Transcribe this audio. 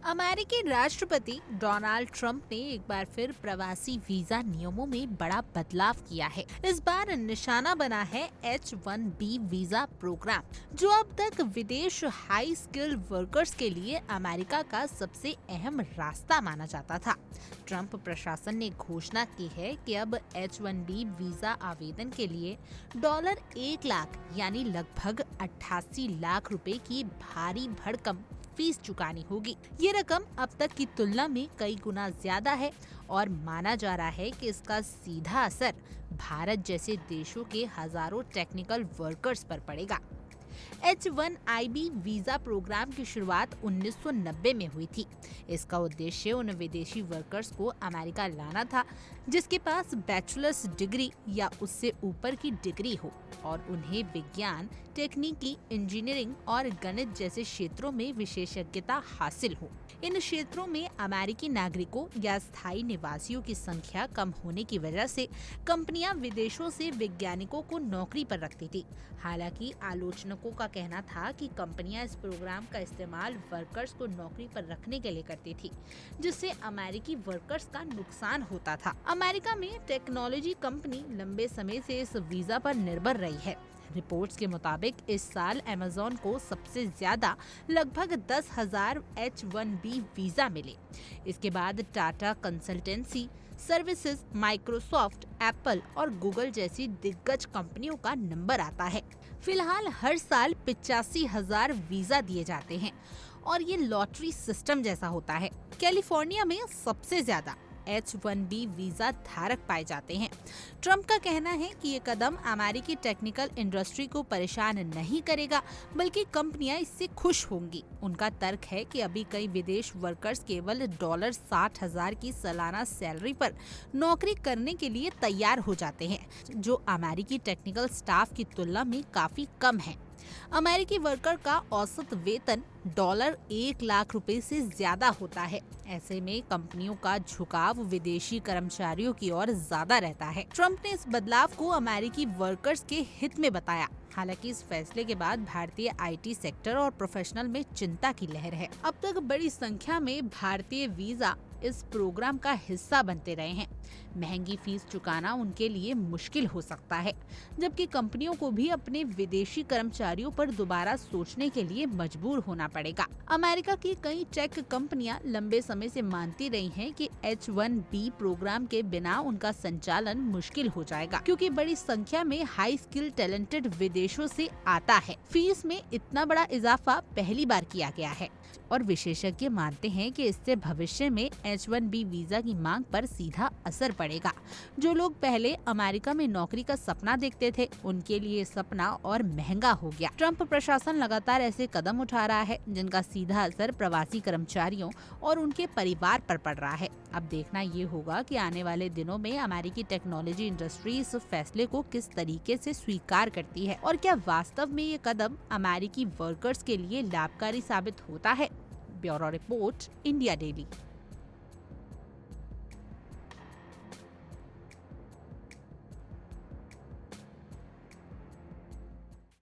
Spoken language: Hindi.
अमेरिकी राष्ट्रपति डोनाल्ड ट्रंप ने एक बार फिर प्रवासी वीजा नियमों में बड़ा बदलाव किया है। इस बार निशाना बना है H-1B वीजा प्रोग्राम, जो अब तक विदेश हाई स्किल्ड वर्कर्स के लिए अमेरिका का सबसे अहम रास्ता माना जाता था। ट्रंप प्रशासन ने घोषणा की है कि अब H-1B वीजा आवेदन के लिए $1 लाख यानी लगभग 88 लाख रुपए की भारी भरकम फीस चुकानी होगी। ये रकम अब तक की तुलना में कई गुना ज्यादा है और माना जा रहा है कि इसका सीधा असर भारत जैसे देशों के हजारों टेक्निकल वर्कर्स पर पड़ेगा। H-1B वीजा प्रोग्राम की शुरुआत 1990 में हुई थी। इसका उद्देश्य उन विदेशी वर्कर्स को अमेरिका लाना था जिसके पास बैचलर्स डिग्री या उससे ऊपर की डिग्री हो और उन्हें विज्ञान, तकनीकी, इंजीनियरिंग और गणित जैसे क्षेत्रों में विशेषज्ञता हासिल हो। इन क्षेत्रों में अमेरिकी नागरिकों या स्थायी निवासियों की संख्या कम होने की वजह से कंपनियां विदेशों से वैज्ञानिकों को नौकरी पर रखती थी। हालांकि आलोचकों का कहना था कि कंपनियां इस प्रोग्राम का इस्तेमाल वर्कर्स को नौकरी पर रखने के लिए करती थी, जिससे अमेरिकी वर्कर्स का नुकसान होता था। अमेरिका में टेक्नोलॉजी कंपनी लंबे समय से इस वीजा पर निर्भर रही है। रिपोर्ट्स के मुताबिक इस साल अमेज़न को सबसे ज्यादा लगभग 10,000 H-1B वीजा मिले। इसके बाद Tata consultancy services, Microsoft, Apple और गूगल जैसी दिग्गज कंपनियों का नंबर आता है। फिलहाल हर साल 85,000 वीजा दिए जाते हैं और ये लॉटरी सिस्टम जैसा होता है। कैलिफोर्निया में सबसे ज्यादा H-1B वीजा धारक पाए जाते हैं। ट्रंप का कहना है कि ये कदम अमेरिकी टेक्निकल इंडस्ट्री को परेशान नहीं करेगा, बल्कि कंपनियां इससे खुश होंगी। उनका तर्क है कि अभी कई विदेश वर्कर्स केवल $60,000 की सालाना सैलरी पर नौकरी करने के लिए तैयार हो जाते हैं, जो अमेरिकी टेक्निकल स्टाफ की तुलना में काफी कम है। अमेरिकी वर्कर का औसत वेतन $1 लाख रुपए से ज्यादा होता है। ऐसे में कंपनियों का झुकाव विदेशी कर्मचारियों की ओर ज्यादा रहता है। ट्रंप ने इस बदलाव को अमेरिकी वर्कर्स के हित में बताया। हालांकि इस फैसले के बाद भारतीय IT सेक्टर और प्रोफेशनल में चिंता की लहर है। अब तक बड़ी संख्या में भारतीय वीजा इस प्रोग्राम का हिस्सा बनते रहे हैं। महंगी फीस चुकाना उनके लिए मुश्किल हो सकता है, जबकि कंपनियों को भी अपने विदेशी कर्मचारियों पर दोबारा सोचने के लिए मजबूर होना पड़ेगा। अमेरिका की कई टेक कंपनियां लंबे समय से मानती रही हैं कि H-1B प्रोग्राम के बिना उनका संचालन मुश्किल हो जाएगा, क्योंकि बड़ी संख्या में हाई स्किल टैलेंटेड विदेशों से आता है। फीस में इतना बड़ा इजाफा पहली बार किया गया है और विशेषज्ञ मानते हैं कि इससे भविष्य में H-1B वीजा की मांग पर सीधा असर पड़ेगा। जो लोग पहले अमेरिका में नौकरी का सपना देखते थे, उनके लिए सपना और महंगा हो गया। ट्रंप प्रशासन लगातार ऐसे कदम उठा रहा है जिनका सीधा असर प्रवासी कर्मचारियों और उनके परिवार पर पड़ रहा है। अब देखना ये होगा कि आने वाले दिनों में अमेरिकी टेक्नोलॉजी इंडस्ट्री इस फैसले को किस तरीके से स्वीकार करती है और क्या वास्तव में ये कदम अमेरिकी वर्कर्स के लिए लाभकारी साबित होता है। Bureau report, India daily.